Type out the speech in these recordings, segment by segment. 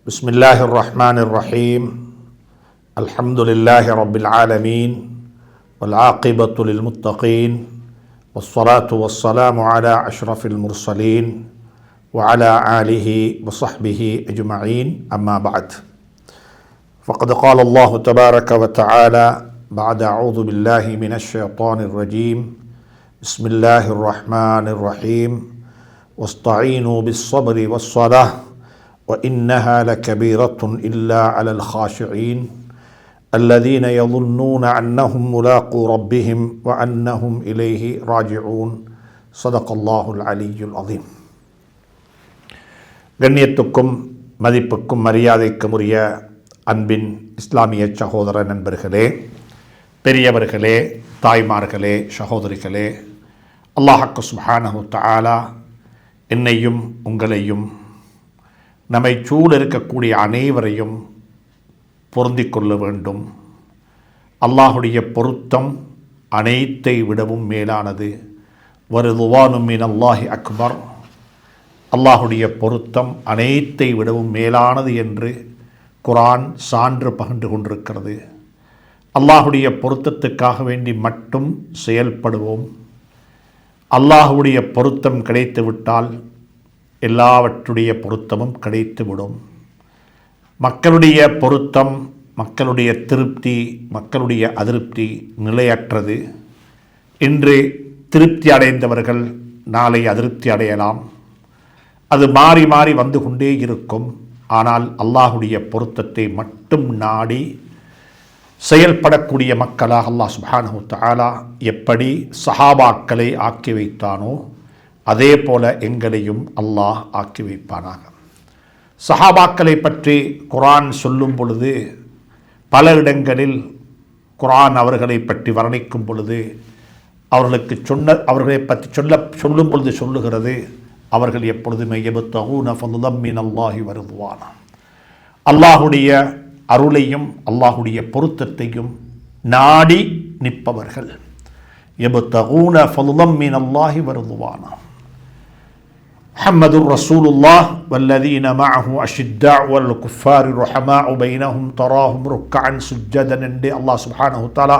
بسم الله الرحمن الرحيم الحمد لله رب العالمين والعاقبة للمتقين والصلاة والسلام على أشرف المرسلين وعلى آله وصحبه أجمعين أما بعد فقد قال الله تبارك وتعالى بعد أعوذ بالله من الشيطان الرجيم بسم الله الرحمن الرحيم واستعينوا بالصبر والصلاة وإنها لكبيرة إلا على الخاشعين الذين يظنون أنهم ملاقو ربهم وأنهم إليه راجعون صدق الله العلي العظيم. கண்ணியத்துக்கும் மதிப்புக்கும் மரியாதைக்கும் உரிய அன்பின் இஸ்லாமிய சகோதர நண்பர்களே, பெரியவர்களே, தாய்மார்களே, சகோதரிகளே, அல்லாஹ் சுப்ஹானஹு தஆலா என்னையும் உங்களையும் நம்மை சூழ இருக்கக்கூடிய அனைவரையும் பொருந்திக் கொள்ள வேண்டும். அல்லாஹுடைய பொருத்தம் அனைத்தை விடவும் மேலானது. வரிதுவானும் மினல்லாஹி அக்பர். அல்லாஹுடைய பொருத்தம் அனைத்தை விடவும் மேலானது என்று குர்ஆன் சான்று பகிர்ந்து கொண்டிருக்கிறது. அல்லாஹுடைய பொருத்தத்துக்காக வேண்டி மட்டும் செயல்படுவோம். அல்லாஹுடைய பொருத்தம் கிடைத்துவிட்டால் எல்லாவற்றுடைய பொருத்தமும் கிடைத்துவிடும். மக்களுடைய பொருத்தம், மக்களுடைய திருப்தி, மக்களுடைய அதிருப்தி நிலையற்றது. இன்று திருப்தி அடைந்தவர்கள் நாளை அதிருப்தி அடையலாம். அது மாறி மாறி வந்து கொண்டே இருக்கும். ஆனால் அல்லாஹுடைய பொருத்தத்தை மட்டும் நாடி செயல்படக்கூடிய மக்களாக அல்லாஹ் சுப்ஹானஹு தஆலா எப்படி சஹாபாக்களை ஆக்கி வைத்தானோ அதே போல எங்களையும் அல்லாஹ் ஆக்கி வைப்பானாக. சஹாபாக்களை பற்றி குர்ஆன் சொல்லும் பொழுது பல இடங்களில் குர்ஆன் அவர்களை பற்றி வர்ணிக்கும் பொழுது அவர்களை பற்றி சொல்லும் பொழுது சொல்லுகிறது, அவர்கள் எப்பொழுதுமே யப்தகூன ஃபضலம் மினல்லாஹி வரிதுவானா, அல்லாஹுடைய அருளையும் அல்லாஹுடைய பொருத்தத்தையும் நாடி நிற்பவர்கள். யப்தகூன ஃபضலம் மினல்லாஹி வரிதுவானா முஹம்மதுர் ரசூலுல்லாஹ் வல்லதீன மஅஹு அஷித்தாஉ வல் குஃபாரி ருஹமாஉ பைனஹும் தராஹும் ருக்கஅன் சுஜ்ஜதன் என்று அல்லாஹ் சுப்ஹானஹு தஆலா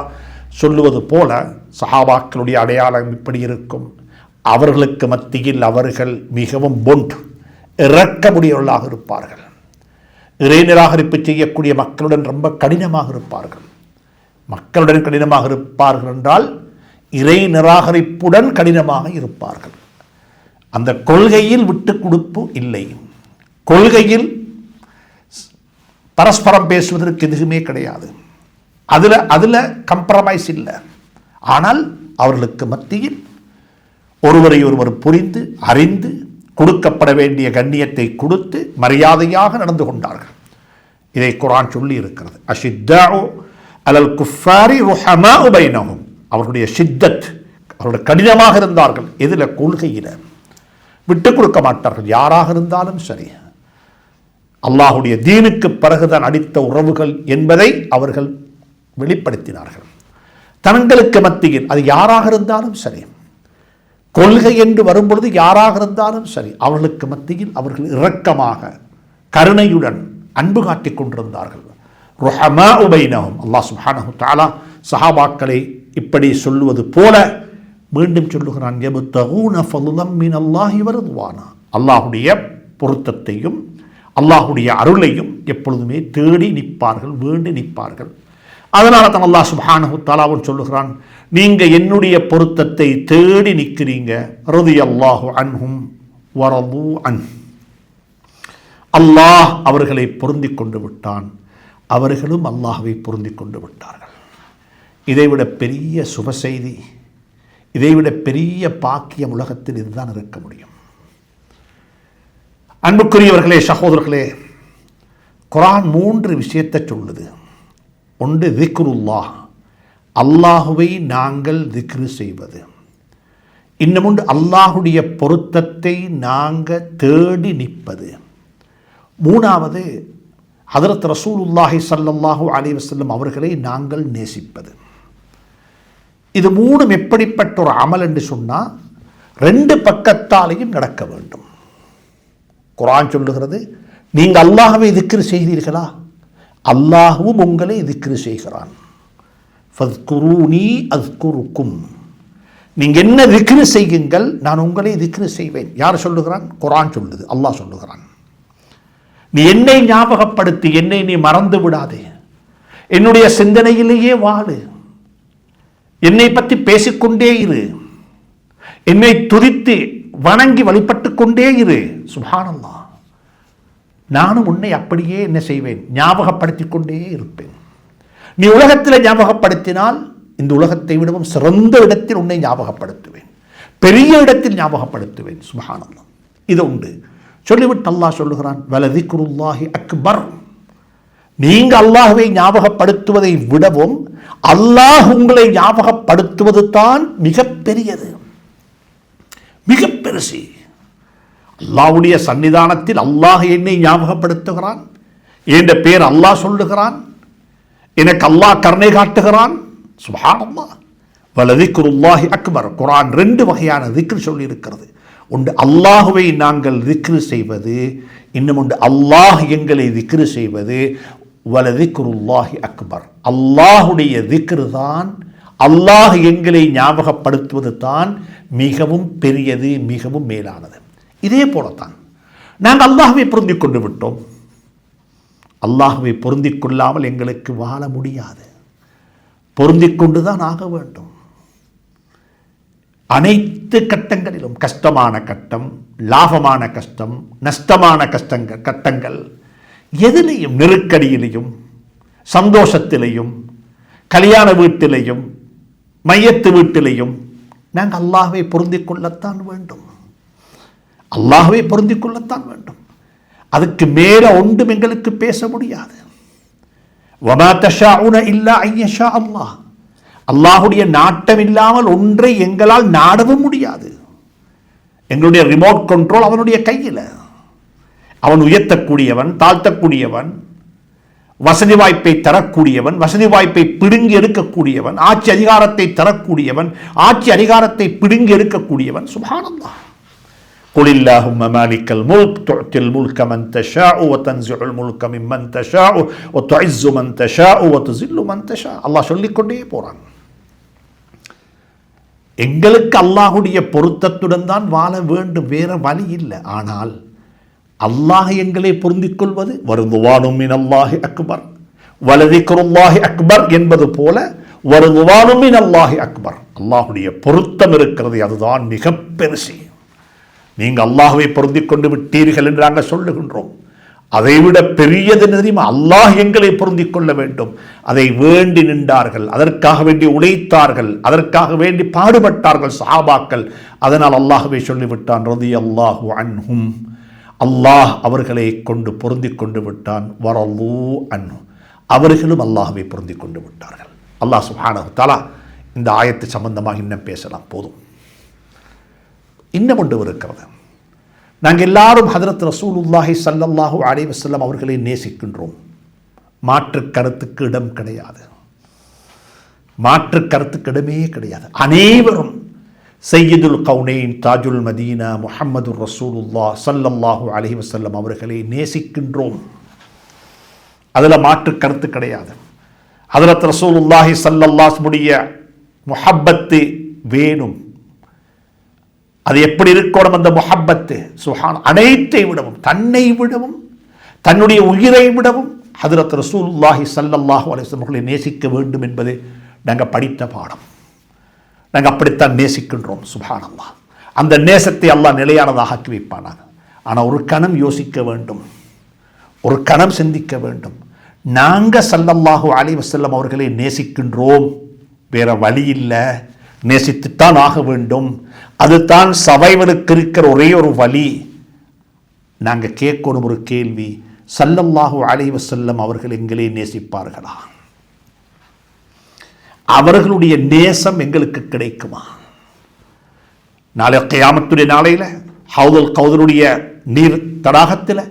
சொல்லுவது போல சஹாபாக்களுடைய அடையாளம் இப்படி இருக்கும். அவர்களுக்கு மத்தியில் அவர்கள் மிகவும் இரக்கமுடையவர்களாக இருப்பார்கள். இறை நிராகரிப்பு செய்யக்கூடிய மக்களுடன் ரொம்ப கடினமாக இருப்பார்கள். மக்களுடன் கடினமாக இருப்பார்கள் என்றால் இறை நிராகரிப்புடன் கடினமாக இருப்பார்கள். அந்த கொள்கையில் விட்டு கொடுப்பு இல்லை. கொள்கையில் பரஸ்பரம் பேசுவதற்கு எதுவுமே கிடையாது. அதில் கம்ப்ரமைஸ் இல்லை. ஆனால் அவர்களுக்கு மத்தியில் ஒருவரை ஒருவர் புரிந்து அறிந்து கொடுக்கப்பட வேண்டிய கண்ணியத்தை கொடுத்து மரியாதையாக நடந்து கொண்டார்கள். இதை குர்ஆன் சொல்லி இருக்கிறது. அஷித்தாஉ அலல் குஃபாரி ருஹமாஉ பைனஹும். அவர்களுடைய ஷித்தத், அவருடைய கடினமாக இருந்தார்கள். எதில்? கொள்கையில் விட்டு கொடுக்க மாட்டார்கள். யாராக இருந்தாலும் சரி, அல்லாஹுடைய தீனுக்கு பிறகுதான் அடித்த உறவுகள் என்பதை அவர்கள் வெளிப்படுத்தினார்கள். தங்களுக்கு மத்தியில் அது யாராக இருந்தாலும் சரி, கொள்கை என்று வரும்பொழுது யாராக இருந்தாலும் சரி, அவர்களுக்கு மத்தியில் அவர்கள் இரக்கமாக கருணையுடன் அன்பு காட்டிக் கொண்டிருந்தார்கள். ருஹமாஉ பைனஹும். அல்லாஹ் சுப்ஹானஹு தஆலா சஹாபாக்களை இப்படி சொல்லுவது போல மீண்டும் சொல்லுகிறான், யப்தகூன ஃபضலம் மினல்லாஹி வரிதுவானா. அல்லாஹுடைய பொருத்தத்தையும் அல்லாஹுடைய அருளையும் எப்பொழுதுமே தேடி நிற்பார்கள், வேண்டி நிற்பார்கள். அதனால தான் அல்லாஹ் சுப்ஹானஹு தஆலாவும் சொல்லுகிறான், நீங்க என்னுடைய பொருத்தத்தை தேடி நிற்கிறீங்க. ரலியல்லாஹு அன்ஹும் வரது அன். அல்லாஹ் அவர்களை பொருந்திக் கொண்டு விட்டான், அவர்களும் அல்லாஹ்வை பொருந்திக் கொண்டு விட்டார்கள். இதைவிட பெரிய சுப செய்தி, இதைவிட பெரிய பாக்கியம் உலகத்தில் இதுதான் இருக்க முடியும். அன்புக்குரியவர்களே, சகோதரர்களே, குர்ஆன் 3 விஷயத்தை சொல்லுது. ஒன்று திக்ருல்லாஹ், அல்லாஹுவை நாங்கள் திக்ரு செய்வது. இன்னும் அல்லாஹுடைய பொருத்தத்தை நாங்கள் தேடி நிற்பது. மூணாவது ஹதரத் ரசூலுல்லாஹி ஸல்லல்லாஹு அலைஹி வஸல்லம் அவர்களை நாங்கள் நேசிப்பது. இது மூணும் எப்படிப்பட்ட ஒரு அமல் என்று சொன்னால் 2 பக்கத்தாலையும் நடக்க வேண்டும். குர்ஆன் சொல்லுகிறது, நீங்கள் அல்லாஹ்வை திக்ர் செய்கிறீர்களா? அல்லாஹ்வும் உங்களை திக்ர் செய்கிறான். ஃபத்குரூனி அஸ்குருக்கும். நீங்கள் என்ன திக்ர் செய்யுங்கள், நான் உங்களை திக்ர் செய்வேன். யார் சொல்லுகிறான்? குர்ஆன் சொல்லுது, அல்லாஹ் சொல்லுகிறான். நீ என்னை ஞாபகப்படுத்தி, என்னை நீ மறந்து விடாதே, என்னுடைய சிந்தனையிலேயே வாழு, என்னை பற்றி பேசிக்கொண்டே இரு, என்னை துதித்து வணங்கி வழிபட்டு கொண்டே இரு. சுப்ஹானல்லாஹ். நானும் உன்னை அப்படியே என்ன செய்வேன்? ஞாபகப்படுத்தி கொண்டே இருப்பேன். நீ உலகத்தில் ஞாபகப்படுத்தினால் இந்த உலகத்தை விடவும் சிறந்த இடத்தில் உன்னை ஞாபகப்படுத்துவேன், பெரிய இடத்தில் ஞாபகப்படுத்துவேன். சுப்ஹானல்லாஹ். இது உண்டு. சொல்லிவிட்டு அல்லாஹ் சொல்லுகிறான், வலதிக்ருல்லாஹி அக்பர். நீங்க அல்லாஹ்வை ஞாபகப்படுத்துவதை விடவும் அல்லாஹ் உங்களை ஞாபகப்படுத்துவது தான் மிக பெரியது, மிக பெருசு. அல்லாஹ்வுடைய சன்னிதானத்தில் அல்லாஹ் என்னை ஞாபகப்படுத்துகிறான், என்ற பேர் அல்லாஹ் சொல்லுகிறான், எனக்கு அல்லாஹ் கருணை காட்டுகிறான். சுப்ஹானல்லாஹ். வலதிக்ருல்லாஹி அக்பர். குர்ஆன் 2 வகையான திக்ர் சொல்லி இருக்கிறது. ஒன்று அல்லாஹுவை நாங்கள் திக்ரு செய்வது, இன்னும் ஒன்று அல்லாஹ் எங்களை திக்ரு செய்வது. வலதிக்ருல்லாஹி அக்பர். அல்லாஹுடைய திக்ரு தான், அல்லாஹ் எங்களை ஞாபகப்படுத்துவது தான் மிகவும் பெரியது, மிகவும் மேலானது. இதே போலத்தான் நாங்கள் அல்லாஹ்வை பொருந்திக் கொண்டு விட்டோம். அல்லாஹ்வை பொருந்திக் கொள்ளாமல் எங்களுக்கு வாழ முடியாது. பொருந்திக் கொண்டுதான் ஆக வேண்டும். அனைத்து கட்டங்களிலும், கஷ்டமான கட்டம், லாபமான கஷ்டம், நஷ்டமான கட்டங்கள், எதிலையும், நெருக்கடியிலையும், சந்தோஷத்திலையும், கல்யாண வீட்டிலையும், மையத்து வீட்டிலையும் நாங்கள் அல்லாஹ்வை பொருந்திக் கொள்ளத்தான் வேண்டும். அல்லாஹ்வை பொருந்திக் கொள்ளத்தான் வேண்டும். அதுக்கு மேல ஒன்றும் எங்களுக்கு பேச முடியாது. வமா தஷாஉன இல்லா ஐயஷா அல்லாஹ். அல்லாஹுடைய நாட்டம் இல்லாமல் ஒன்றை எங்களால் நாடவும் முடியாது. எங்களுடைய ரிமோட் கண்ட்ரோல் அவனுடைய கையில். அவன் உயர்த்தக்கூடியவன், தாழ்த்தக்கூடியவன், வசதி வாய்ப்பை தரக்கூடியவன், வசதி வாய்ப்பை பிடுங்கி எடுக்கக்கூடியவன், ஆட்சி அதிகாரத்தை தரக்கூடியவன், ஆட்சி அதிகாரத்தை பிடுங்கி எடுக்கக்கூடியவன். சுப்ஹானல்லாஹ். குலில்லாஹும்ம மாலிக்கல் முல்க் துஅத்தில் முல்க மன் தஷாஉ வ தன்ஸிஉல் முல்க மிம்மன் தஷாஉ வ துஇஸ்ஸு மன் தஷாஉ வ துஸில்லு மன் தஷா. அல்லாஹ் சொல்லிக்கொண்டே போறான். எங்களுக்கு அல்லாஹுடைய பொருத்தத்துடன் தான் வாழ வேண்டும், வேற வழி இல்லை. ஆனால் அல்லாஹ் எங்களை பொருந்திக் கொள்வது வருதுவானும் மினல்லாஹி அக்பர், வலதிக்ருல்லாஹி அக்பர் என்பது போல வருதுவானும் மினல்லாஹி அக்பர். அல்லாஹுடைய பொருத்தம் இருக்கிறது, அதுதான் மிக பெருசு. நீங்கள் அல்லாஹ்வை பொருந்திக் கொண்டு விட்டீர்கள் என்று நாங்கள் சொல்லுகின்றோம். அதைவிட பெரியது தெரியுமா? அல்லாஹ் எங்களை பொருந்திக் கொள்ள வேண்டும். அதை வேண்டி நின்றார்கள், அதற்காக வேண்டி உழைத்தார்கள், அதற்காக வேண்டி பாடுபட்டார்கள் சஹாபாக்கள். அதனால் அல்லாஹ்வை சொல்லிவிட்டான், ரலியல்லாஹு அன்ஹும். அல்லாஹ் அவர்களை கொண்டு பொருந்திக் கொண்டு விட்டான். வரலூ அன்ஹு. அவர்களும் அல்லாஹ்வை பொருந்திக் கொண்டு விட்டார்கள். அல்லாஹ் சுப்ஹானஹு தஆலா இந்த ஆயத்து சம்பந்தமாக இன்னும் பேசலாம், போதும். இன்னும் ஒன்று இருக்கிறது. நாங்கள் எல்லாரும் ஹதரத் ரசூலுல்லாஹி ஸல்லல்லாஹு அலைஹி வஸல்லம் அவர்களை நேசிக்கின்றோம். மாற்று கருத்துக்கு இடம் கிடையாது, மாற்று கருத்துக்கு இடமே கிடையாது. அனைவரும் சையதுல் கௌனைன் தாஜுல் மதீனா முஹம்மது ரசூலுல்லாஹ் ஸல்லல்லாஹு அலைஹி வஸல்லம் அவர்களை நேசிக்கின்றோம். அதில் மாற்று கருத்து கிடையாது. ஹதரத் ரசூலுல்லாஹி ஸல்லல்லாஹு அலைஹி முஹப்பத்து வேணும். அது எப்படி இருக்கணும் அந்த முஹப்பத்து? சுஹான். அனைத்தை விடவும், தன்னை விடவும், தன்னுடைய உயிரை விடவும் ஹதரத் ரசூலுல்லாஹி ஸல்லல்லாஹு அலைஹி வஸல்லம் அவர்களை நேசிக்க வேண்டும் என்பது நாங்கள் படித்த பாடம். நாங்கள் அப்படித்தான் நேசிக்கின்றோம். சுப்ஹானல்லாஹ். அந்த நேசத்தை அல்லாஹ் நிலையானதாக ஆக்கி வைப்பானாக. ஆனால் ஒரு கணம் யோசிக்க வேண்டும், ஒரு கணம் சிந்திக்க வேண்டும். நாங்கள் ஸல்லல்லாஹு அலைஹி வஸல்லம் அவர்களை நேசிக்கின்றோம், வேற வழி இல்லை, நேசித்துத்தான் ஆக வேண்டும். அதுதான் சபைவனுக்கு இருக்கிற ஒரே ஒரு வழி. நாங்கள் கேட்கணும் ஒரு கேள்வி, ஸல்லல்லாஹு அலைஹி வஸல்லம் அவர்கள் எங்களை நேசிப்பார்களா? அவர்களுடைய நேசம் எங்களுக்கு கிடைக்குமா? நாளை கியாமத்துடைய நாளையில் ஹவுதுல் கௌதருடைய நீர் தடாகத்தில்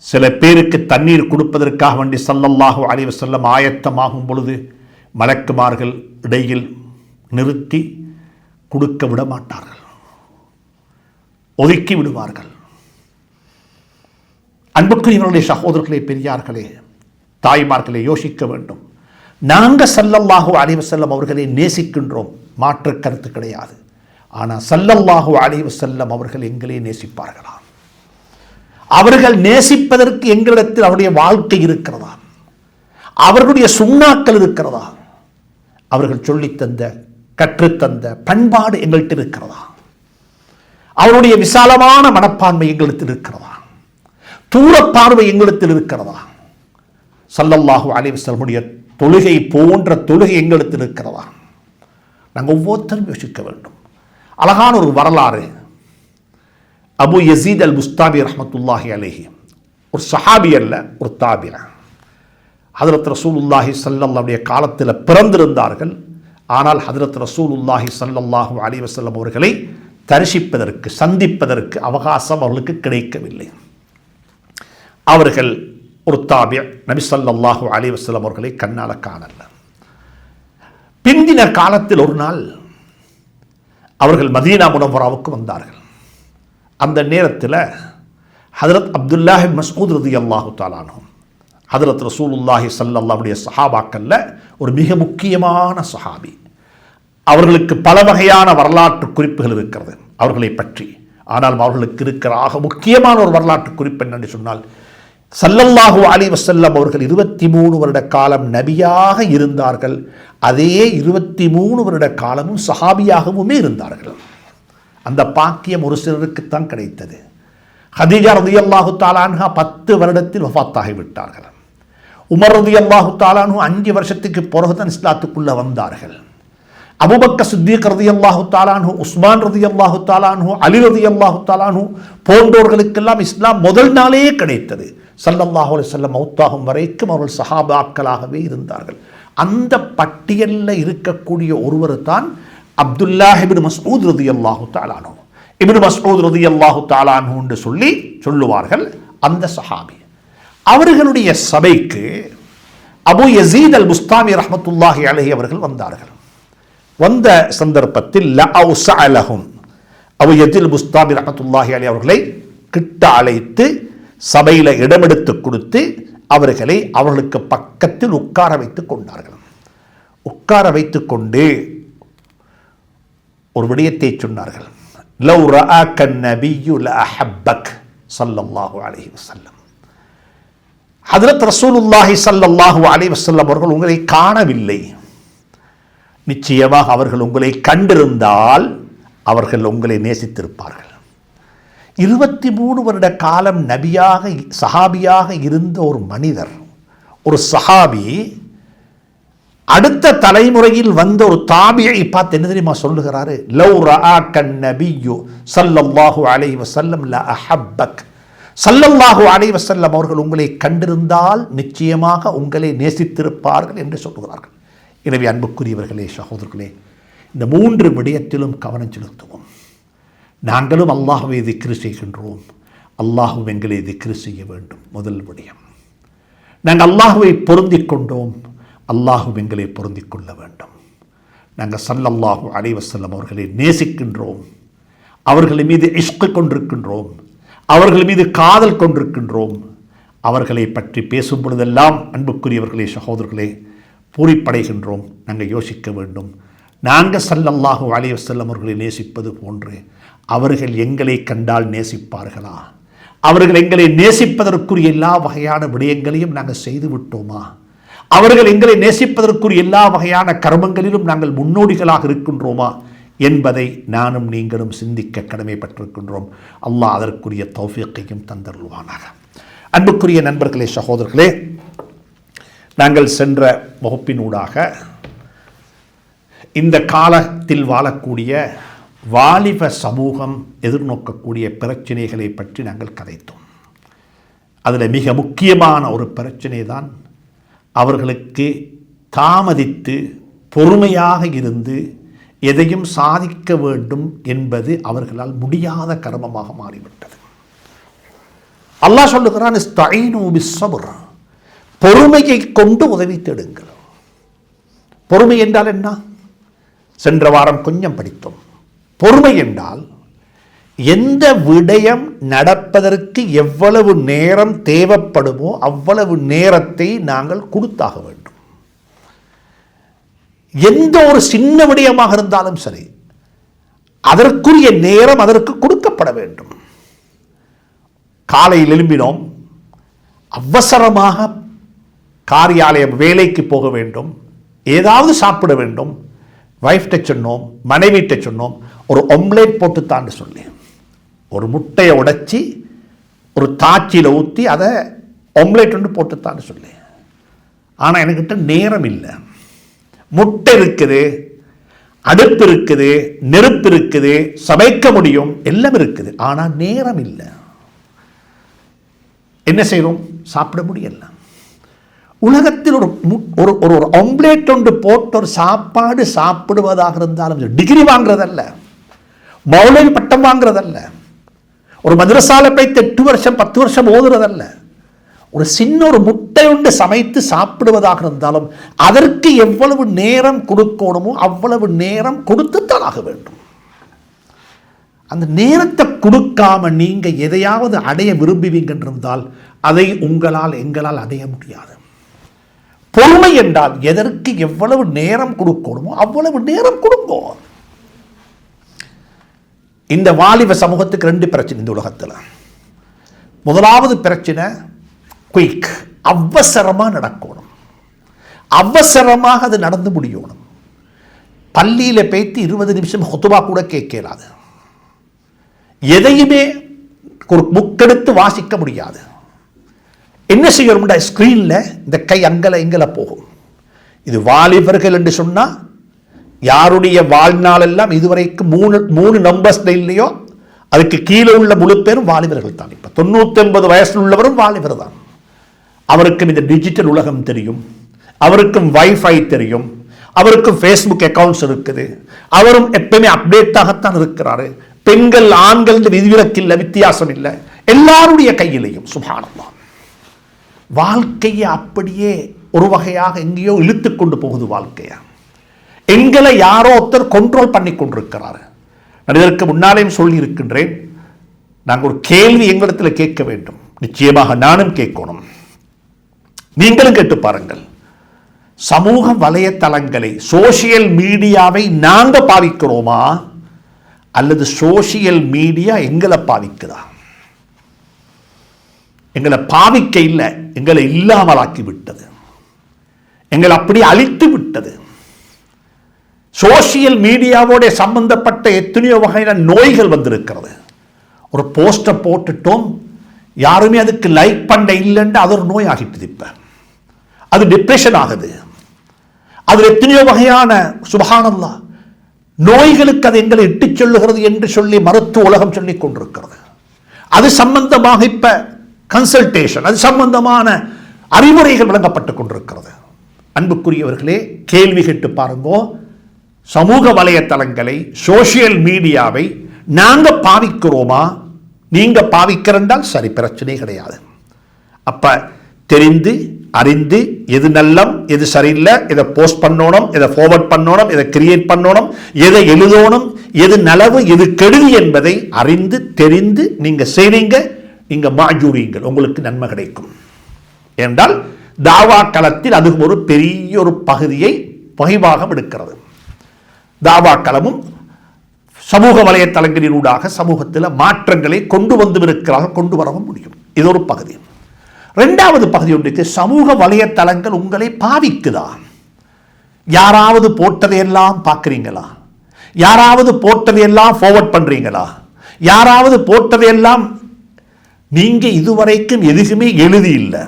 சில பேருக்கு தண்ணீர் கொடுப்பதற்காக வேண்டி ஸல்லல்லாஹு அலைஹி வஸல்லம் ஆயத்தமாகும் பொழுது மலக்குமார்கள் இடையில் நிறுத்தி கொடுக்க விட மாட்டார்கள், ஒதுக்கி விடுவார்கள். அன்புக்குரியவர்களே, சகோதரர்களே, பெரியார்களே, தாய்மார்களே, யோசிக்க வேண்டும். நாங்கள் ஸல்லல்லாஹு அலைஹி வஸல்லம் அவர்களை நேசிக்கின்றோம், மாற்று கருத்து கிடையாது. ஆனால் ஸல்லல்லாஹு அலைஹி வஸல்லம் அவர்கள் எங்களை நேசிப்பார்களா? அவர்கள் நேசிப்பதற்கு எங்களிடத்தில் அவருடைய வாழ்க்கை இருக்கிறதா? அவர்களுடைய சுண்ணாக்கள் இருக்கிறதா? அவர்கள் சொல்லித்தந்த கற்றுத்தந்த பண்பாடு எங்கள்கிட்ட இருக்கிறதா? அவருடைய விசாலமான மனப்பான்மை எங்களிடத்தில் இருக்கிறதா? தூரப்பார்வை எங்களிடத்தில் இருக்கிறதா? ஸல்லல்லாஹு அலைஹி வஸல்லமுடைய தொழுகை போன்ற தொழுகை எங்களிடத்தில் இருக்கிறதா? நாங்கள் ஒவ்வொருத்தரும் யோசிக்க வேண்டும். அழகான ஒரு வரலாறு. அபு யசீத் அல் புஸ்தாமி ரஹ்மத்துல்லாஹி அலைஹி, ஒரு சஹாபி அல்ல, ஒரு தாபியா. ஹதரத் ரசூலுல்லாஹி ஸல்லல்லாஹுடைய காலத்தில் பிறந்திருந்தார்கள். ஆனால் ஹதரத் ரசூலுல்லாஹி ஸல்லல்லாஹு அலைஹி வஸல்லம் அவர்களை தரிசிப்பதற்கு, சந்திப்பதற்கு அவகாசம் அவர்களுக்கு கிடைக்கவில்லை. அவர்கள் ஒரு தாபியா, நபி ஸல்லல்லாஹு அலைஹி வஸல்லம் அவர்களை கண்ணால காணல. பிந்தின காலத்தில் ஒரு நாள் அவர்கள் மதீனா முனவ்வராவுக்கு வந்தார்கள். அந்த நேரத்தில் ஹதரத் அப்துல்லாஹ் இப்னு மஸ்ஊத் ரலியல்லாஹு தஆலா அன்ஹு, ஹதரத் ரசூலுல்லாஹி ஸல்லல்லாஹுடைய சஹாபாக்கள்ல ஒரு மிக முக்கியமான சஹாபி. அவர்களுக்கு பல வகையான வரலாற்று குறிப்புகள் இருக்கிறது அவர்களை பற்றி. ஆனால் அவர்களுக்கு இருக்கிற ஆக முக்கியமான ஒரு வரலாற்று குறிப்பு என்னென்று சொன்னால், ஸல்லல்லாஹு அலைஹி வஸல்லம் அவர்கள் 23 வருட காலம் நபியாக இருந்தார்கள். அதே 23 வருட காலமும் சஹாபியாகவுமே இருந்தார்கள். அந்த பாக்கியம் ஒரு சிலருக்குத்தான் கிடைத்தது. ஹதீஜா ரலியல்லாஹு தஆலா அன்ஹா 10 வருடத்தில் வஃபாத்தாகி விட்டார்கள். உமர் ரலியல்லாஹு தஆலா அன்ஹு 5 வருஷத்துக்கு பிறகுதான் இஸ்லாத்துக்குள்ள வந்தார்கள். அபூபக்கர் சித்தீக் ரலியல்லாஹு தஆலா அன்ஹு, உஸ்மான் ரலியல்லாஹு தஆலா அன்ஹு, அலி ரலியல்லாஹு தஆலா அன்ஹு போன்றவர்களுக்கெல்லாம் இஸ்லாம் முதல் நாளே கிடைத்தது. ஸல்லல்லாஹு அலைஹி வஸல்லம் மௌத்தாகும் வரைக்கும் அவர்கள் சஹாபாக்களாகவே இருந்தார்கள். அந்த பட்டியலில் இருக்கக்கூடிய ஒருவர் தான் அப்துல்லாஹ் இப்னு மஸ்ஊத் ரலியல்லாஹு தஆலா அன்ஹு. இப்னு மஸ்ஊத் ரலியல்லாஹு தஆலா அன்ஹு என்று சொல்லுவார்கள் அந்த சஹாபி. அவர்களுடைய சபைக்கு அபு யசீத் அல் புஸ்தாமி ரஹ்மத்துல்லாஹி அலைஹி அவர்கள் வந்தார்கள். வந்த சந்தர்ப்பத்தில் லஅவுஸஅலஹும், அபு யசீத் அல் புஸ்தாமி ரஹ்மத்துல்லாஹி அலைஹி அவர்களை கிட்ட அழைத்து சபையில் இடமெடுத்து கொடுத்து அவர்களை அவர்களுக்கு பக்கத்தில் உட்கார வைத்துக் கொண்டார்கள். உட்கார வைத்துக் கொண்டு ஒரு விடயத்தை சொன்னார்கள். லவ் ரஆக நபியு லஅஹப்பக் ஸல்லல்லாஹு அலைஹி வஸல்லம். ஹஜ்ரத் ரசூலுல்லாஹி ஸல்லல்லாஹு அலைஹி வஸல்லம் அவர்கள் உங்களை காணவில்லை. நிச்சயமாக அவர்கள் உங்களை கண்டிருந்தால் அவர்கள் உங்களை நேசித்திருப்பார்கள். 23 வருட காலம் நபியாக சஹாபியாக இருந்த ஒரு மனிதர், ஒரு சஹாபி, அடுத்த தலைமுறையில் வந்த ஒரு தாபியை பார்த்து என்ன தெரியுமா சொல்லுகிறாரு? லவ் ரஆக நபியு ஸல்லல்லாஹு அலைஹி வஸல்லம் லஅஹப்பக். ஸல்லல்லாஹு அலைஹி வஸல்லம் அவர்கள் உங்களை கண்டிருந்தால் நிச்சயமாக உங்களை நேசித்திருப்பார்கள் என்று சொல்லுகிறார்கள். எனவே அன்புக்குரியவர்களே, சகோதரர்களே, இந்த 3 விடயத்திலும் கவனம் செலுத்துவோம். நாங்களும் அல்லாஹ்வை திக்ரு செய்கின்றோம், அல்லாஹ்வும் எங்களை திக்ரு செய்ய வேண்டும். முதல் விடயம், நாங்கள் அல்லாஹ்வை பொருந்திக் கொண்டோம், அல்லாஹ்வும் எங்களை பொருந்திக் கொள்ள வேண்டும். நாங்கள் ஸல்லல்லாஹு அலைஹி வஸல்லம் அவர்களை நேசிக்கின்றோம், அவர்கள் மீது இஷ்க் கொண்டிருக்கின்றோம், அவர்கள் மீது காதல் கொண்டிருக்கின்றோம். அவர்களை பற்றி பேசும் பொழுதெல்லாம் அன்புக்குரியவர்களே, சகோதரர்களே, பூரிப்படைகின்றோம். நாங்கள் யோசிக்க வேண்டும். நாங்கள் ஸல்லல்லாஹு அலைஹி வஸல்லம் அவர்களை நேசிப்பது போன்று அவர்கள் எங்களை கண்டால் நேசிப்பார்களா? அவர்கள் எங்களை நேசிப்பதற்குரிய எல்லா வகையான விடயங்களையும் நாங்கள் செய்து விட்டோமா? அவர்கள் எங்களை நேசிப்பதற்குரிய எல்லா வகையான கர்மங்களிலும் நாங்கள் முன்னோடிகளாக இருக்கின்றோமா என்பதை நானும் நீங்களும் சிந்திக்க கடமைப்பட்டிருக்கின்றோம். அல்லாஹ் அதற்குரிய தௌஃபீக்கையும் தந்தருள்வானாக. அன்புக்குரிய நண்பர்களே, சகோதரர்களே, நாங்கள் சென்ற வகுப்பினூடாக இந்த காலத்தில் வாழக்கூடிய வாலிப சமூகம் எதிர்நோக்கக்கூடிய பிரச்சனைகளை பற்றி நாங்கள் கதைத்தோம். அதில் மிக முக்கியமான ஒரு பிரச்சனை தான் அவர்களுக்கு தாமதித்து பொறுமையாக இருந்து எதையும் சாதிக்க வேண்டும் என்பது அவர்களால் முடியாத கர்மமாக மாறிவிட்டது. அல்லாஹ் சொல்லுகிறான், இஸ்தஈனு பிஸ்ஸப்ர், பொறுமையை கொண்டு உதவி தேடுங்கள். பொறுமை என்றால் என்ன? சென்ற வாரம் கொஞ்சம் படித்தோம். பொறுமை என்றால் எந்த விடயம் நடப்பதற்கு எவ்வளவு நேரம் தேவைப்படுமோ அவ்வளவு நேரத்தை நாங்கள் கொடுத்தாக வேண்டும். எந்த ஒரு சின்ன விடயமாக இருந்தாலும் சரி, அதற்குரிய நேரம் அதற்கு கொடுக்கப்பட வேண்டும். காலையில் எழும்பினோம், அவசரமாக காரியாலயம் வேலைக்கு போக வேண்டும், ஏதாவது சாப்பிட வேண்டும், வைஃப்ட சொன்னோம், மனைவிட்ட சொன்னோம், ஒரு ஆம்லேட் போட்டுத்தான்னு சொல்லி ஒரு முட்டையை உடைச்சி ஒரு தாச்சியில் ஊற்றி அதை ஆம்லேட் ஒன்று போட்டுத்தான்னு சொல்லி. ஆனால் என்கிட்ட நேரம் இல்லை. முட்டை இருக்குது, அடுப்பு இருக்குது, நெருப்பு இருக்குது, சமைக்க முடியும், எல்லாம் இருக்குது, ஆனால் நேரம் இல்லை. என்ன செய்கிறோம்? சாப்பிட முடியல. உலகத்தில் ஒரு ஆம்லேட் ஒன்று போட்டு ஒரு சாப்பாடு சாப்பிடுவதாக இருந்தாலும் டிகிரி வாங்குறதல்ல, மௌலவி பட்டம் வாங்குறதல்ல, ஒரு மதரசால போய் 8 வருஷம் 10 வருஷம் ஓதுறதல்ல, ஒரு சின்ன ஒரு முட்டை ஒன்று சமைத்து சாப்பிடுவதாக இருந்தாலும் அதற்கு எவ்வளவு நேரம் கொடுக்கணுமோ அவ்வளவு நேரம் கொடுத்துத்தான் ஆக வேண்டும். அந்த நேரத்தை கொடுக்காம நீங்க எதையாவது அடைய விரும்புவீங்க என்றால் அதை எங்களால் அடைய முடியாது. பொறுமை என்றால் எதற்கு எவ்வளவு நேரம் கொடுக்கணுமோ அவ்வளவு நேரம் கொடுங்க. இந்த வாலிப சமூகத்துக்கு 2 பிரச்சனை இந்த உலகத்தில். முதலாவது பிரச்சனை குயிக், அவசரமாக நடக்கணும், அவசரமாக அது நடந்து முடியணும். பள்ளியில் பேத்தி 20 நிமிஷம் ஹுதுபா கூட கேட்கலாது, எதையுமே ஒரு புக்கெடுத்து வாசிக்க முடியாது. என்ன செய்யணும்டா, ஸ்கிரீனில் இந்த கை அங்கல இங்கல போகும். இது வாலிபர்கள் என்று சொன்னால் யாருடைய வாழ்நாள் எல்லாம் இதுவரைக்கும் 3 நம்பர்ஸ் இல்லையோ அதுக்கு கீழே உள்ள முழு பேரும் வாலிபர்கள் தான். இப்போ 99 வயசில் உள்ளவரும் வாலிபர் தான். அவருக்கும் இந்த டிஜிட்டல் உலகம் தெரியும், அவருக்கும் வைஃபை தெரியும், அவருக்கும் ஃபேஸ்புக் அக்கவுண்ட்ஸ் இருக்குது, அவரும் எப்பவுமே அப்டேட்டாகத்தான் இருக்கிறாரு. பெண்கள் ஆண்கள் விதிவிலக்கு இல்லை, வித்தியாசம் இல்லை, எல்லாருடைய கையிலையும். சுப்ஹானல்லாஹ், வாழ்க்கையை அப்படியே ஒரு வகையாக எங்கேயோ இழுத்து கொண்டு போகுது வாழ்க்கையா. எங்களை யாரோ ஒருத்தர் கண்ட்ரோல் பண்ணி கொண்டிருக்கிறார். நான் இதற்கு முன்னாலேயும் சொல்லி இருக்கின்றேன், நாங்கள் ஒரு கேள்வி எங்களிடத்தில் கேட்க வேண்டும், நிச்சயமாக நானும் கேட்கணும், நீங்களும் கேட்டு பாருங்கள். சமூக வலைத்தளங்களை, சோசியல் மீடியாவை நாங்க பாவிக்கிறோமா அல்லது சோசியல் மீடியா எங்களை பாவிக்குதா? எங்களை பாவிக்க இல்லை, எங்களை இல்லாமலாக்கி விட்டது, எங்களை அப்படி அழித்து விட்டது. சோசியல் மீடியாவோட சம்பந்தப்பட்ட எத்தனையோ வகையான நோய்கள் வந்திருக்கிறது. ஒரு போஸ்டர் போட்டுட்டோம், யாருமே அதுக்கு லைக் பண்ண இல்லைன்னு அது ஒரு நோய் ஆகிட்டு, இப்ப அது டிப்ரெஷன் ஆகுது. அது எத்தனையோ வகையான சுப்ஹானல்லாஹ் நோய்களுக்கு அது எங்களை இட்டு சொல்லுகிறது என்று சொல்லி மருத்துவ உலகம் சொல்லிக் கொண்டிருக்கிறது. அது சம்பந்தமாக இப்ப கன்சல்டேஷன், அது சம்பந்தமான அறிவுரைகள் வழங்கப்பட்டுக் கொண்டிருக்கிறது. அன்புக்குரியவர்களே, கேள்வி கேட்டு பாருங்கோ, சமூக வலைத்தளங்களை, சோசியல் மீடியாவை நாங்க பாவிக்கிறோமா? நீங்க பாவிக்கிறண்டால் சரி, பிரச்சனை கிடையாது. அப்ப தெரிந்து அறிந்து எது நல்லம் எது சரியில்லை, எதை போஸ்ட் பண்ணணும், எதை ஃபார்வர்ட் பண்ணணும், எதை கிரியேட் பண்ணணும், எதை எழுதணும், எது நலவு எது கெடுதி என்பதை அறிந்து தெரிந்து நீங்க செய்றீங்க, நீங்க மாஜூரீங்கள், உங்களுக்கு நன்மை கிடைக்கும். என்றால் தாவா களத்தில் அது ஒரு பெரிய ஒரு பகுதியை பகிர்வாக எடுக்கிறது. தாவா களமும் சமூக வலைத்தளங்களினூடாக சமூகத்தில் மாற்றங்களை கொண்டு கொண்டு வரவும் முடியும். இது ஒரு பகுதி. 2வது பகுதி ஒன்றுக்கு, சமூக வலைத்தளங்கள் உங்களை பாவிக்குதா? யாராவது போட்டதையெல்லாம் பார்க்குறீங்களா? யாராவது போட்டதையெல்லாம் ஃபார்வர்ட் பண்றீங்களா? யாராவது போட்டதையெல்லாம் நீங்க இதுவரைக்கும் எதுவுமே எழுதி இல்லை,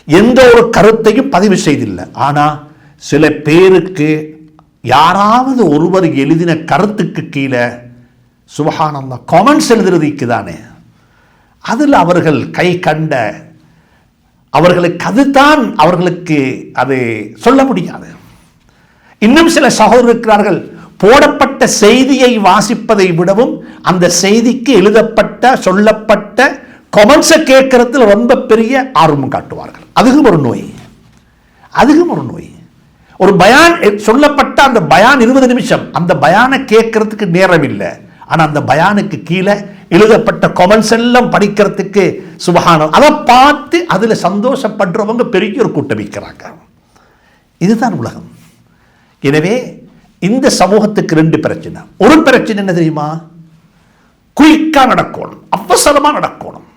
எந்த ஒரு கருத்தையும் பதிவு செய்தில்லை. ஆனா சில பேருக்கு யாராவது ஒருவர் எழுதின கருத்துக்கு கீழே சுப்ஹானல்லாஹ் கமெண்ட்ஸ் எழுதுறதுக்கு தானே, அதில் அவர்கள் கை கண்ட அவர்களுக்கு அதுதான் அவர்களுக்கு அது சொல்ல முடியாது. இன்னும் சில சகோதரர்கள் இருக்கிறார்கள், போடப்பட்ட செய்தியை வாசிப்பதை விடவும் அந்த செய்திக்கு எழுதப்பட்ட சொல்லப்பட்ட கமெண்ட்ஸை கேட்கறதுல ரொம்ப பெரிய ஆர்வம் காட்டுவார்கள். அதுவும் ஒரு நோய், அதுவும் ஒரு நோய். ஒரு பயான் சொல்லப்பட்ட அந்த பயான் 20 நிமிஷம், அந்த பயானை கேட்கறதுக்கு நேரம் இல்லை, ஆனால் அந்த பயானுக்கு கீழே எழுதப்பட்ட கமெண்ட்ஸ் எல்லாம் படிக்கிறதுக்கு சுபஹான, அதை பார்த்து அதில் சந்தோஷப்படுறவங்க பெரிய ஒரு கூட்டம் வைக்கிறாங்க. இதுதான் உலகம். எனவே இந்த சமூகத்துக்கு ரெண்டு பிரச்சனை. ஒரு பிரச்சனை என்ன தெரியுமா? குயிக்கா நடக்கணும், அவசரமா நடக்கணும்.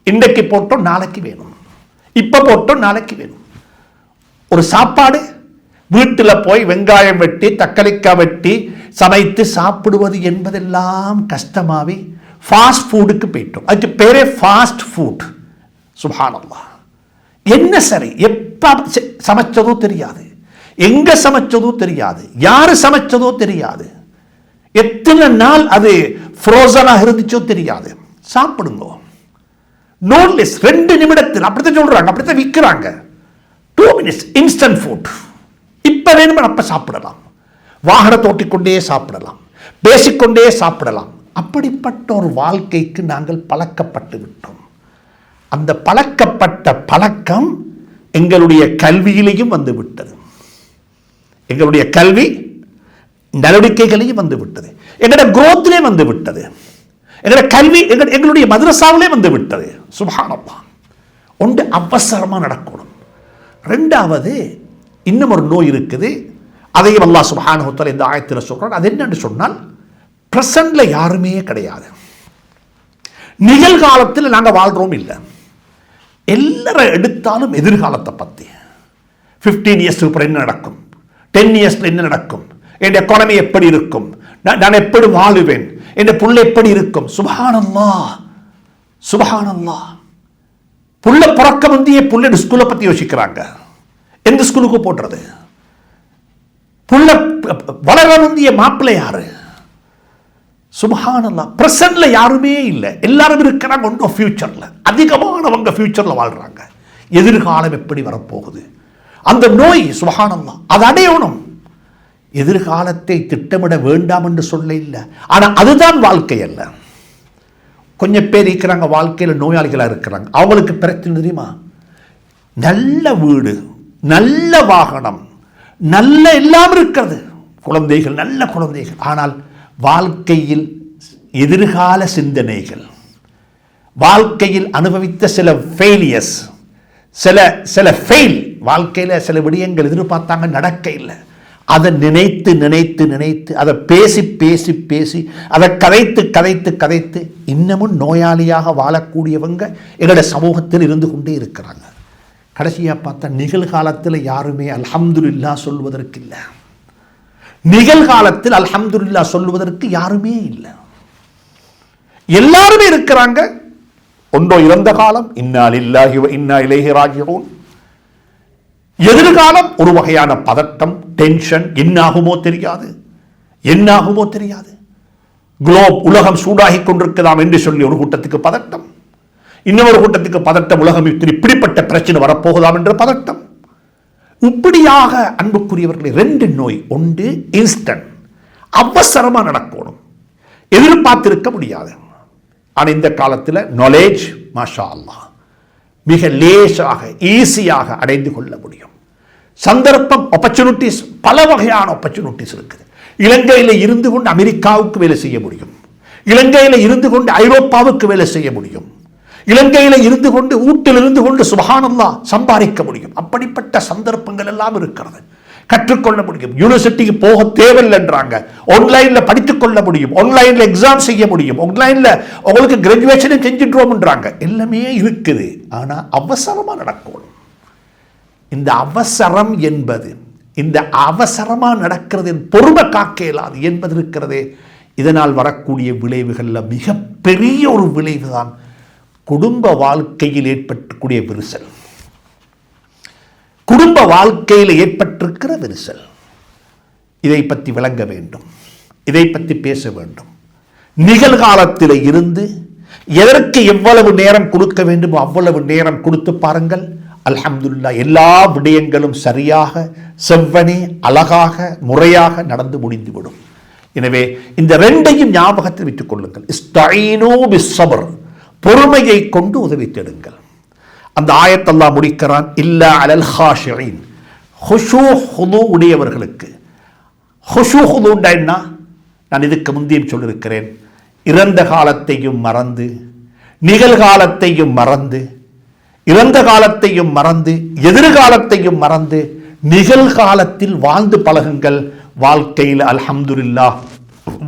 இன்றைக்கு போட்டோம் நாளைக்கு வேணும், இப்ப போட்டோம் நாளைக்கு வேணும். ஒரு சாப்பாடு வீட்டில் போய் வெங்காயம் வெட்டி தக்காளிக்காய் வெட்டி சமைத்து சாப்பிடுவது என்பதெல்லாம் கஷ்டமாவே ஃபாஸ்ட் ஃபுட்டுக்கு போயிட்டோம். அதுக்கு பேரே ஃபாஸ்ட் ஃபுட். சுப்ஹானல்லாஹ். என்ன சரி, எப்ப சமைச்சதோ தெரியாது, எங்க சமைச்சதோ தெரியாது, யாரு சமைச்சதோ தெரியாது, எத்தனை நாள் அது ஃப்ரோசனாக இருந்துச்சோ தெரியாது. சாப்பிடுங்க, நோன்லெஸ், 2 நிமிடத்தில். அப்படித்தான் சொல்றாங்க, அப்படித்தான் விற்கிறாங்க. 2 minutes இன்ஸ்டன்ட் ஃபுட். இப்ப வேணுமா அப்ப சாப்பிடலாம், வாகனத்தை ஓட்டிக்கொண்டே சாப்பிடலாம், பேசிக்கொண்டே சாப்பிடலாம். அப்படிப்பட்ட ஒரு வாழ்க்கைக்கு நாங்கள் பழக்கப்பட்டு விட்டோம். அந்த பழக்கப்பட்ட பழக்கம் எங்களுடைய கல்வியிலேயும் வந்து விட்டது, எங்களுடைய கல்வி நடவடிக்கைகளையும் வந்து விட்டது, எங்களுடைய குரோத்திலே வந்து விட்டது, எங்களுடைய கல்வி எங்களுடைய மதரசாவிலே வந்து விட்டது. சுப்ஹானல்லாஹ். ஒன்று அவசரமா நடக்கணும். ரெண்டாவது இன்னும் ஒரு நோய் இருக்குது, அதையும் அல்லாஹ் சுப்ஹானஹு வ தஆலா இந்த ஆயத்தில் சொல்றான். அது என்னன்னு சொன்னால், பிரசன்ட்ல யாருமே கிடையாது, நிகழ்காலத்தில் நாங்கள் வாழ்றோம் இல்லை. எல்லாரும் எடுத்தாலும் எதிர்காலத்தை பற்றி, 15 இயர்ஸ்க்கு அப்புறம் என்ன நடக்கும், 10 இயர்ஸ்ல என்ன நடக்கும், என் எக்கானமி எப்படி இருக்கும், நான் எப்படி வாழுவேன், என் புள்ள எப்படி இருக்கும். சுப்ஹானல்லாஹ், சுப்ஹானல்லாஹ். புள்ள பிறக்க முந்தைய புள்ள ஸ்கூலை பத்தி யோசிக்கிறாங்க, எந்த ஸ்கூலுக்கு போடுறது, புள்ள வளர முந்தைய மாப்பிள்ளை யாரு. சுப்ஹானல்லாஹ். பிரசன்ட்ல யாருமே இல்லை, எல்லாரும் இருக்கிறாங்க ஒன்றும் ஃபியூச்சர்ல. அதிகமானவங்க ஃபியூச்சர்ல வாழ்றாங்க. எதிர்காலம் எப்படி வரப்போகுது, அந்த நோய். சுப்ஹானல்லாஹ். அது அடையணும். எதிர்காலத்தை திட்டமிட வேண்டாம் என்று சொல்ல இல்லை, ஆனா அதுதான் வாழ்க்கை அல்ல. கொஞ்சம் பேர் இருக்கிறாங்க வாழ்க்கையில் நோயாளிகளா இருக்கிறாங்க. அவங்களுக்கு பிரச்சனை தெரியுமா? நல்ல வீடு, நல்ல வாகனம், நல்ல எல்லாம் இருக்கிறது, குழந்தைகள், நல்ல குழந்தைகள், ஆனால் வாழ்க்கையில் எதிர்கால சிந்தனைகள், வாழ்க்கையில் அனுபவித்த சில ஃபெயிலியர்ஸ், சில ஃபெயில், வாழ்க்கையில் சில விடயங்கள் எதிர்பார்த்தாங்க, நடக்க இல்லை. அதை நினைத்து நினைத்து நினைத்து, அதை பேசி பேசி பேசி, அதை கதைத்து கதைத்து கதைத்து இன்னமும் நோயாளியாக வாழக்கூடியவங்க எங்களுடைய சமூகத்தில் இருந்து கொண்டே இருக்கிறாங்க. கடைசியாக பார்த்தா நிகழ்காலத்தில் யாருமே அல்ஹம்துலில்லாஹ் சொல்வதற்கு இல்லை, நிகழ்காலத்தில் அல்ஹம்துலில்லாஹ் சொல்வதற்கு யாருமே இல்லை. எல்லாருமே இருக்கிறாங்க, ஒன்றோ இறந்த காலம், இன்னா லில்லாஹி வ இன்னா இலைஹி ராஜிஊன். எதிர்காலம் ஒரு வகையான பதட்டம், டென்ஷன், என்னாகுமோ தெரியாது, என்னாகுமோ தெரியாது. குளோப், உலகம் சூடாகி கொண்டிருக்கலாம் என்று சொல்லி ஒரு கூட்டத்துக்கு பதட்டம், இன்னொரு கூட்டத்துக்கு பதட்டம், உலகம் இப்படிப்பட்ட பிரச்சனை வரப்போகுதாம் என்ற பதட்டம். இப்படியாக அன்புக்குரியவர்களை 2 நோய். ஒன்று இன்ஸ்டன்ட், அவசரமா நடக்கணும், எதிர்பார்த்திருக்க முடியாது. ஆனால் இந்த காலத்தில் நாலேஜ் மாஷா அல்லாஹ் மிக லேசாக ஈஸியாக அடைந்து கொள்ள முடியும். சந்தர்ப்பம், ஆப்பர்ச்சுனிட்டிஸ், பல வகையான ஆப்பர்ச்சுனிட்டிஸ் இருக்குது. இலங்கையில் இருந்து கொண்டு அமெரிக்காவுக்கு வேலை செய்ய முடியும், இலங்கையில் இருந்து கொண்டு ஐரோப்பாவுக்கு வேலை செய்ய முடியும், இலங்கையில் இருந்து கொண்டு வீட்டில் இருந்து கொண்டு சுப்ஹானல்லாஹ் சம்பாதிக்க முடியும். அப்படிப்பட்ட சந்தர்ப்பங்கள் எல்லாம் இருக்கிறது, கற்றுக்கொள்ள முடியும். யூனிவர்சிட்டிக்கு போக தேவையில்லை என்றாங்க, ஆன்லைன்ல படித்துக் கொள்ள முடியும், ஆன்லைன்ல எக்ஸாம் செய்ய முடியும், ஆன்லைன்ல உங்களுக்கு கிராஜுவேஷன் செஞ்சிட்டோம் என்றாங்க. எல்லாமே இருக்குது, ஆனா அவசரமா நடக்கணும். இந்த அவசரம் என்பது, இந்த அவசரமா நடக்கிறது பொறுமை காக்க இயலாது என்பது இருக்கிறதே, இதனால் வரக்கூடிய விளைவுகள்ல மிகப்பெரிய ஒரு விளைவுதான் குடும்ப வாழ்க்கையில் ஏற்படக்கூடிய விரிசல். குடும்ப வாழ்க்கையில் ஏற்பட்டிருக்கிற விரிசல், இதை பற்றி விளங்க வேண்டும், இதை பற்றி பேச வேண்டும். நிகழ்காலத்தில் இருந்து எதற்கு எவ்வளவு நேரம் கொடுக்க வேண்டுமோ அவ்வளவு நேரம் கொடுத்து பாருங்கள். அல்ஹம்துலில்லாஹ், எல்லா விடயங்களும் சரியாக, செவ்வனே, அழகாக, முறையாக நடந்து முடிந்துவிடும். எனவே இந்த 2ஐயும் ஞாபகத்தில் வைத்துக் கொள்ளுங்கள். இஸ்தஈனூ பிஸ்ஸப்ர், பொறுமையை கொண்டு உதவி தேடுங்கள். அந்த ஆயத் அல்லாஹ் முடிக்கிறான், இல்லா அலல் ஹாஷிஈன், ஹுஷூ ஹுது உடையவர்களுக்கு. ஹுஷூ ஹுதுண்டா என்ன? நான் இதுக்கு முந்தையும் சொல்லியிருக்கிறேன். இறந்த காலத்தையும் மறந்து, நிகழ்காலத்தையும் மறந்து, இறந்த காலத்தையும் மறந்து, எதிர்காலத்தையும் மறந்து, நிகழ்காலத்தில் வாழ்ந்து பழகுங்கள். வாழ்க்கையில் அல்ஹம்துலில்லாஹ்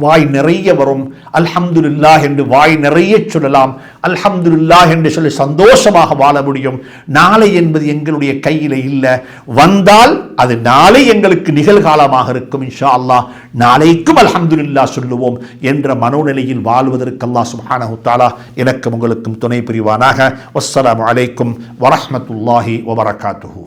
வாய் நிறைய வரும். அல்ஹம்துலில்லாஹ் என்று வாய் நிறைய சொல்லலாம். அல்ஹம்துலில்லாஹ் என்று சொல்லி சந்தோஷமாக வாழ முடியும். நாளை என்பது எங்களுடைய கையில் இல்லை. வந்தால் அது நாளை எங்களுக்கு நிகழ்காலமாக இருக்கும். இன்ஷா அல்லாஹ் நாளைக்கும் அல்ஹம்துலில்லாஹ் சொல்லுவோம் என்ற மனோநிலையில் வாழ்வதற்கு அல்லாஹ் சுப்ஹானஹு தஆலா எனக்கும் உங்களுக்கும் துணை புரிவானாக. வஸ்ஸலாமு அலைக்கும் வரஹ்மத்துல்லாஹி வபரகாத்துஹு.